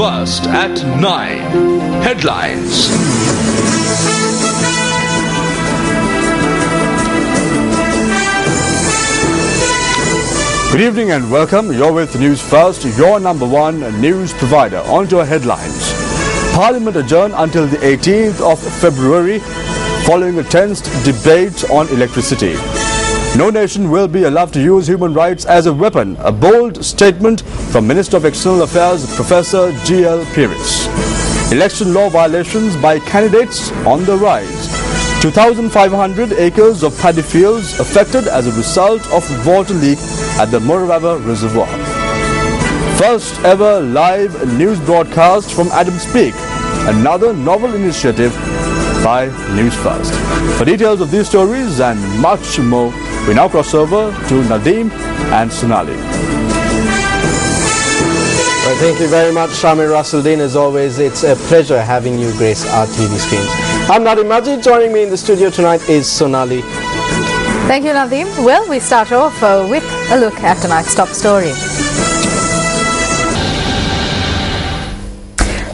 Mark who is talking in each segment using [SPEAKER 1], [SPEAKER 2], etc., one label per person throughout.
[SPEAKER 1] Newsfirst at 9. Headlines. Good evening and welcome. You're with Newsfirst, your number one news provider. On to our headlines. Parliament adjourned until the 18th of February following a tense debate on electricity. No nation will be allowed to use human rights as a weapon. A bold statement from Minister of External Affairs, Professor G.L. Pires. Election law violations by candidates on the rise. 2,500 acres of paddy fields affected as a result of water leak at the Moravava Reservoir. First ever live news broadcast from Adams Peak. Another novel initiative by Newsfirst. For details of these stories and much more, we now cross over to Nadeem and Sonali.
[SPEAKER 2] Well, thank you very much, Shamir Russell-Dean. As always, it's a pleasure having you grace our TV screens. I'm Nadeem Majid. Joining me in the studio tonight is Sonali.
[SPEAKER 3] Thank you, Nadeem. Well, we start off with a look at tonight's top story.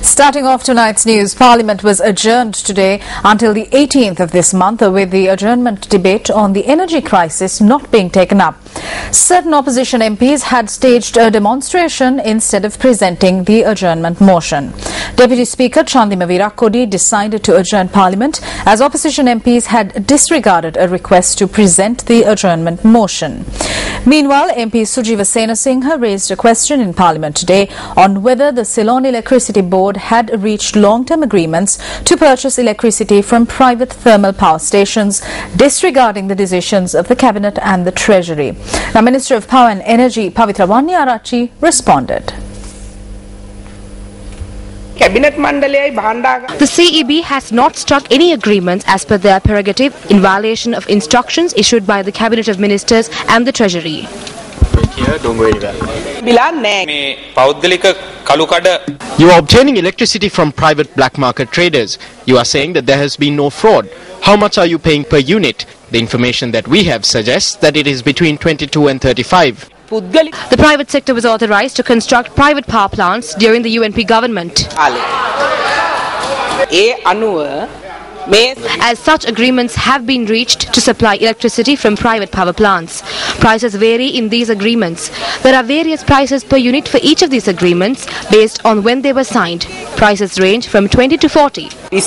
[SPEAKER 3] Starting off tonight's news, Parliament was adjourned today until the 18th of this month, with the adjournment debate on the energy crisis not being taken up. Certain opposition MPs had staged a demonstration instead of presenting the adjournment motion. Deputy Speaker Chandima Virakodi decided to adjourn Parliament as opposition MPs had disregarded a request to present the adjournment motion. Meanwhile, MP Sujiva Senasinghe raised a question in Parliament today on whether the Ceylon Electricity Board had reached long-term agreements to purchase electricity from private thermal power stations, disregarding the decisions of the Cabinet and the Treasury. Now, Minister of Power and Energy Pavitra Wanniyarachchi responded.
[SPEAKER 4] The CEB has not struck any agreements as per their prerogative in violation of instructions issued by the Cabinet of Ministers and the Treasury.
[SPEAKER 5] You are obtaining electricity from private black market traders. You are saying that there has been no fraud. How much are you paying per unit? The information that we have suggests that it is between 22 and 35.
[SPEAKER 4] The private sector was authorized to construct private power plants during the UNP government. As such agreements have been reached to supply electricity from private power plants. Prices vary in these agreements. There are various prices per unit for each of these agreements based on when they were signed. Prices range from 20 to 40.
[SPEAKER 5] We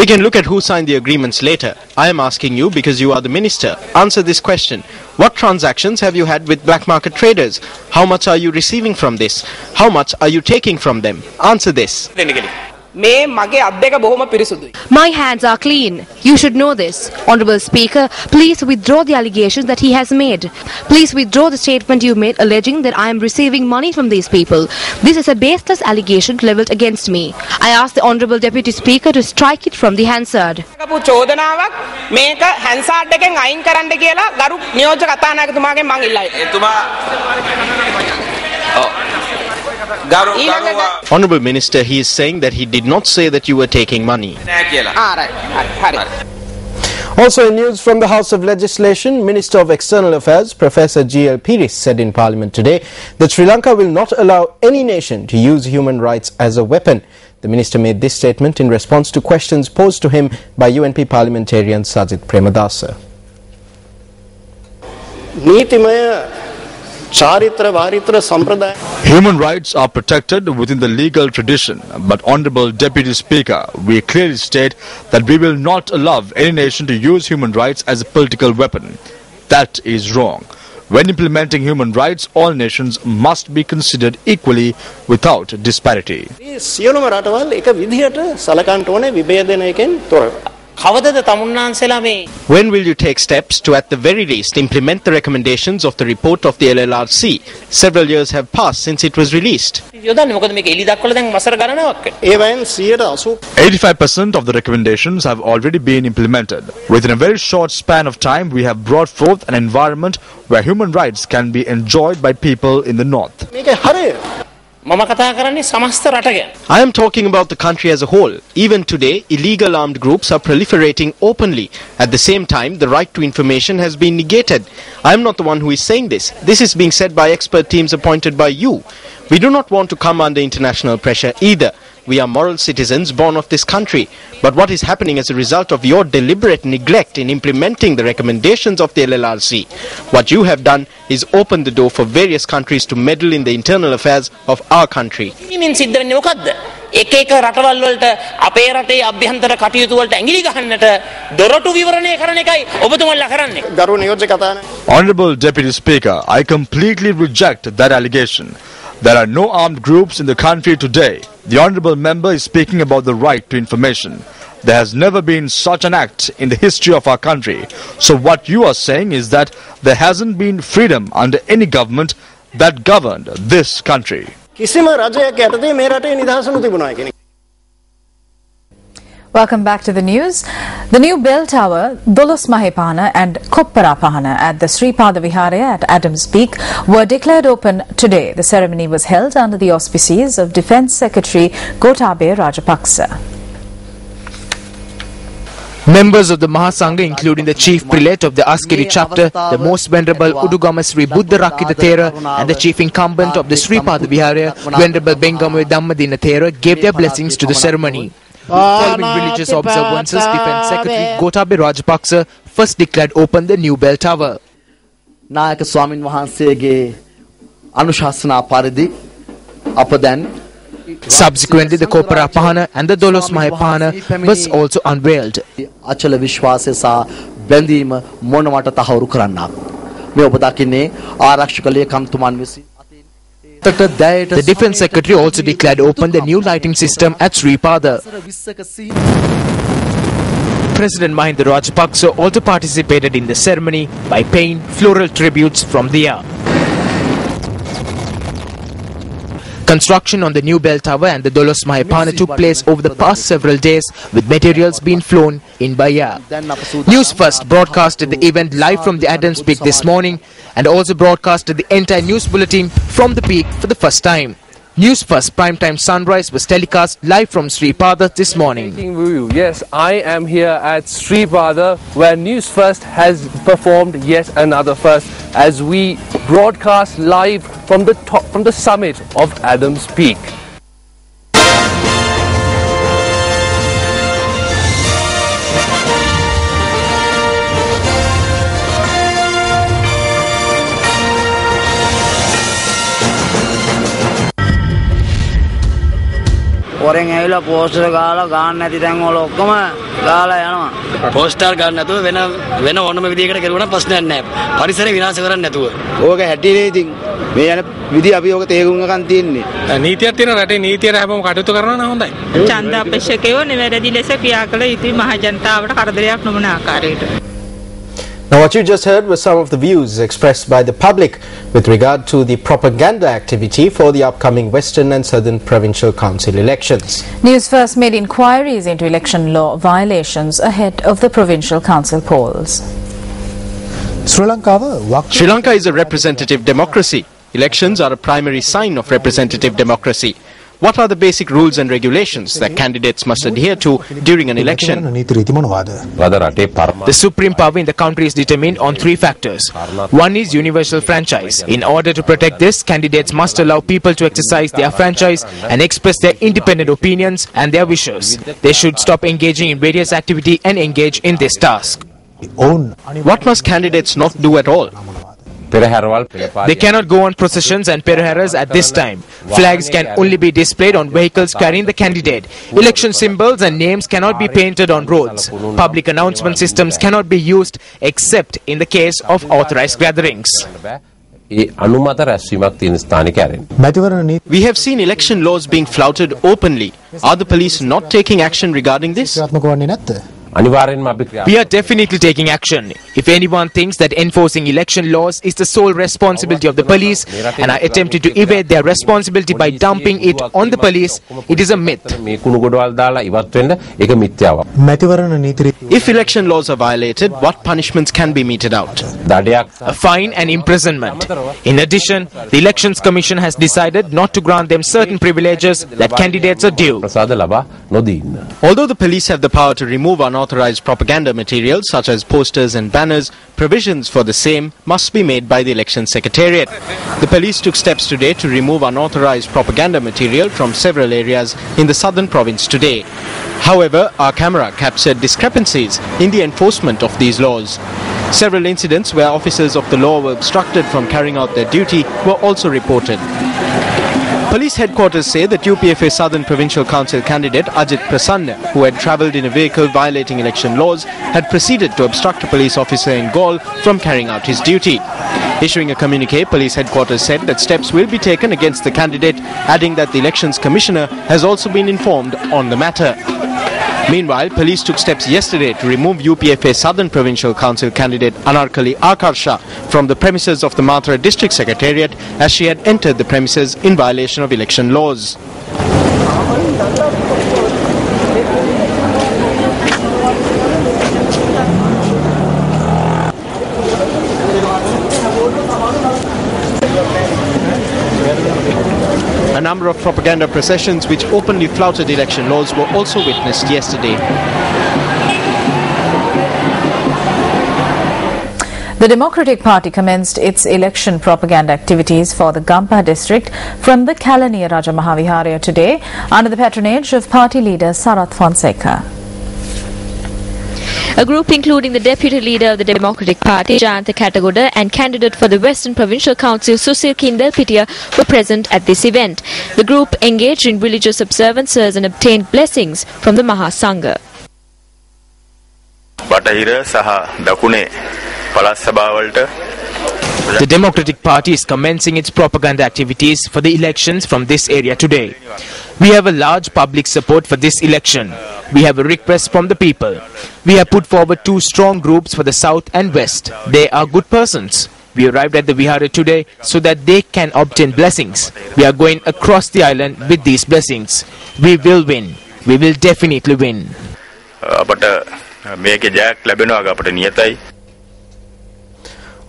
[SPEAKER 5] can look at who signed the agreements later. I am asking you because you are the minister. Answer this question. What transactions have you had with black market traders? How much are you receiving from this? How much are you taking from them? Answer this.
[SPEAKER 4] My hands are clean. You should know this. Honourable Speaker, please withdraw the allegations that he has made. Please withdraw the statement you made alleging that I am receiving money from these people. This is a baseless allegation levelled against me. I ask the Honourable Deputy Speaker to strike it from the Hansard.
[SPEAKER 5] Honourable Minister, he is saying that he did not say that you were taking money.
[SPEAKER 2] Also in news from the House of Legislation, Minister of External Affairs Professor G.L. Pires said in Parliament today that Sri Lanka will not allow any nation to use human rights as a weapon. The minister made this statement in response to questions posed to him by UNP parliamentarian Sajith Premadasa.
[SPEAKER 1] Human rights are protected within the legal tradition, but Honourable Deputy Speaker, we clearly state that we will not allow any nation to use human rights as a political weapon. That is wrong. When implementing human rights, all nations must be considered equally without disparity.
[SPEAKER 5] When will you take steps to at the very least implement the recommendations of the report of the LLRC? Several years have passed since it was released.
[SPEAKER 1] 85% of the recommendations have already been implemented. Within a very short span of time, we have brought forth an environment where human rights can be enjoyed by people in the north.
[SPEAKER 5] I am talking about the country as a whole. Even today, illegal armed groups are proliferating openly. At the same time, the right to information has been negated. I am not the one who is saying this. This is being said by expert teams appointed by you. We do not want to come under international pressure either. We are moral citizens born of this country. But what is happening as a result of your deliberate neglect in implementing the recommendations of the LLRC? What you have done is open the door for various countries to meddle in the internal affairs of our country.
[SPEAKER 6] එක එක රටවල් වලට අපේ රටේ අභ්‍යන්තර කටයුතු වලට ඇඟිලි ගහන්නට දොරටු විවරණය කරන එකයි ඔබතුමන්ලා කරන්නේ. ගරු නියෝජ්‍ය කතාන.
[SPEAKER 1] Honorable Deputy Speaker, I completely reject that allegation. There are no armed groups in the country today. The Honorable Member is speaking about the right to information. There has never been such an act in the history of our country. So what you are saying is that there hasn't been freedom under any government that governed this country.
[SPEAKER 3] Welcome back to the news. The new bell tower, Dolos Mahepana and Koppara Pahana at the Sri Pada Viharaya at Adams Peak were declared open today. The ceremony was held under the auspices of Defence Secretary Gotabaya Rajapaksa.
[SPEAKER 7] Members of the Mahasangha, including the Chief Prelate of the Askeri chapter, the Most Venerable Udugama Sri Buddha Rakita Thera and the Chief Incumbent of the Sri Pada Viharaya, Venerable Bengamu Dhammadina Thera, gave their blessings to the ceremony. Following religious observances, Defence Secretary Gotabaya Rajapaksa first declared open the new bell tower.
[SPEAKER 8] නායක ස්වාමින් වහන්සේගේ අනුශාසනා පරිදි අප දැන්
[SPEAKER 7] Subsequently, the Koppara Pahana and the Dolos Mahepana was also unveiled.
[SPEAKER 8] අචල විශ්වාසය සහ බැඳීම මොනවට තහවුරු කරන්නක්. මේ ඔබ දකින්නේ ආරක්ෂක ලේකම්තුමන් විසින්
[SPEAKER 7] The Defence Secretary also declared open the new lighting system at Sri Pada. President Mahinda Rajapaksa also participated in the ceremony by paying floral tributes from the air. Construction on the new bell tower and the Dolos Mahepana took place over the past several days, with materials being flown in by air. Newsfirst broadcasted the event live from the Adams Peak this morning and also broadcasted the entire news bulletin from the peak for the first time. Newsfirst Primetime Sunrise was telecast live from Sri Pada this morning.
[SPEAKER 9] Yes, I am here at Sri Pada where Newsfirst has performed yet another first as we broadcast live from the summit of Adams Peak.
[SPEAKER 6] ඔරෙන් ඇවිල්ලා poster ගාලා ගාන්න නැති තැන් වල ඔක්කොම ගාලා යනවා. Poster ගන්න නැතුව වෙන ඕනම විදියකට කරුවා නම් ප්‍රශ්නයක් නැහැ. පරිසරය විනාශ කරන්නේ නැතුව. ඕක හැටිනේ ඉතින් මේ යන විදිය අපි ඕක තේරුම්කම් තියෙන්නේ. නීතියක් තියෙන රටේ නීතියට හැමෝම කටයුතු කරනවා නම් හොඳයි. ඡන්ද අපේක්ෂකයෝ නිවැරදි ලෙස ක්‍රියා කළ යුතුයි මහ ජනතාවට කරදරයක් නොවන ආකාරයට.
[SPEAKER 2] Now, what you just heard was some of the views expressed by the public with regard to the propaganda activity for the upcoming Western and Southern Provincial Council elections.
[SPEAKER 3] Newsfirst made inquiries into election law violations ahead of the Provincial Council polls.
[SPEAKER 5] Sri Lanka is a representative democracy. Elections are a primary sign of representative democracy. What are the basic rules and regulations that candidates must adhere to during an election?
[SPEAKER 7] The supreme power in the country is determined on three factors. One is universal franchise. In order to protect this, candidates must allow people to exercise their franchise and express their independent opinions and their wishes. They should stop engaging in various activity and engage in this task.
[SPEAKER 5] What must candidates not do at all?
[SPEAKER 7] They cannot go on processions and pereharas at this time. Flags can only be displayed on vehicles carrying the candidate. Election symbols and names cannot be painted on roads. Public announcement systems cannot be used except in the case of authorized gatherings.
[SPEAKER 5] We have seen election laws being flouted openly. Are the police not taking action regarding this?
[SPEAKER 7] We are definitely taking action. If anyone thinks that enforcing election laws is the sole responsibility of the police and are attempting to evade their responsibility by dumping it on the police, it is a myth.
[SPEAKER 5] If election laws are violated, what punishments can be meted out?
[SPEAKER 7] A fine and imprisonment. In addition, the Elections Commission has decided not to grant them certain privileges that candidates are due.
[SPEAKER 5] Although the police have the power to remove unauthorized propaganda materials such as posters and banners, provisions for the same must be made by the Election Secretariat. The police took steps today to remove unauthorized propaganda material from several areas in the southern province today. However, our camera captured discrepancies in the enforcement of these laws. Several incidents where officers of the law were obstructed from carrying out their duty were also reported. Police headquarters say that UPFA Southern Provincial Council candidate Ajit Prasanna, who had travelled in a vehicle violating election laws, had proceeded to obstruct a police officer in Gaul from carrying out his duty. Issuing a communique, police headquarters said that steps will be taken against the candidate, adding that the Elections Commissioner has also been informed on the matter. Meanwhile, police took steps yesterday to remove UPFA Southern Provincial Council candidate Anarkali Akarsha from the premises of the Mathura District Secretariat as she had entered the premises in violation of election laws. A number of propaganda processions which openly flouted election laws were also witnessed yesterday.
[SPEAKER 3] The Democratic Party commenced its election propaganda activities for the Gampa district from the Kalaniya Raja Mahaviharaya today under the patronage of party leader Sarath Fonseca.
[SPEAKER 10] A group including the Deputy Leader of the Democratic Party, Jayantha Katagoda, and candidate for the Western Provincial Council, Susil Kindelpitiya, were present at this event. The group engaged in religious observances and obtained blessings from the Mahasangha.
[SPEAKER 7] The Democratic Party is commencing its propaganda activities for the elections from this area today. We have a large public support for this election. We have a request from the people. We have put forward two strong groups for the South and West. They are good persons. We arrived at the Vihara today so that they can obtain blessings. We are going across the island with these blessings. We will win. We will definitely win.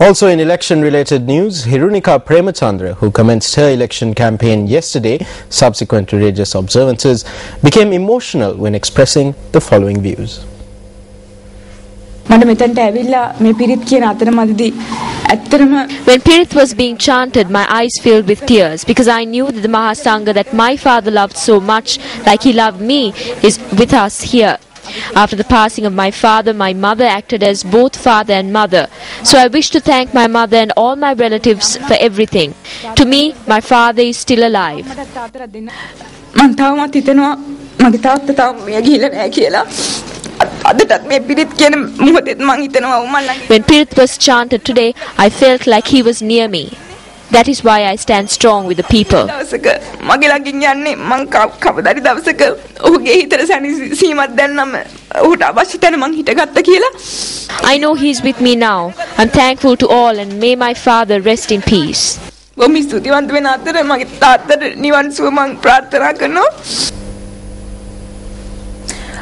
[SPEAKER 2] Also in election-related news, Hirunika Premachandra, who commenced her election campaign yesterday, subsequent to religious observances, became emotional when expressing the following views.
[SPEAKER 10] When Pirith was being chanted, my eyes filled with tears because I knew that the Mahasangha that my father loved so much, like he loved me, is with us here. After the passing of my father, my mother acted as both father and mother. So I wish to thank my mother and all my relatives for everything. To me, my father is still alive. When Pirith was chanted today, I felt like he was near me. That is why I stand strong with the people. I know he is with me now. I'm thankful to all and may my father rest in peace.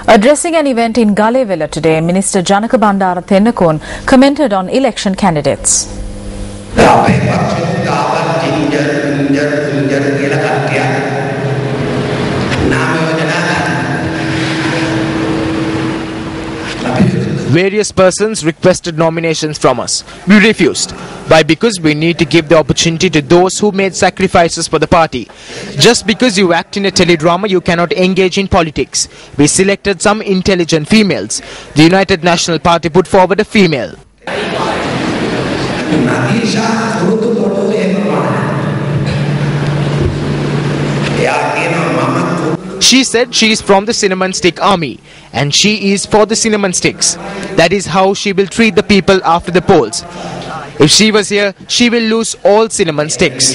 [SPEAKER 3] Addressing an event in Galewela today, Minister Janaka Bandara Tennakon commented on election candidates.
[SPEAKER 7] Various persons requested nominations from us. We refused. Why? Because we need to give the opportunity to those who made sacrifices for the party. Just because you act in a teledrama, you cannot engage in politics. We selected some intelligent females. The United National Party put forward a female. She said she is from the cinnamon stick army and she is for the cinnamon sticks. That is how she will treat the people after the polls. If she was here, she will lose all cinnamon sticks.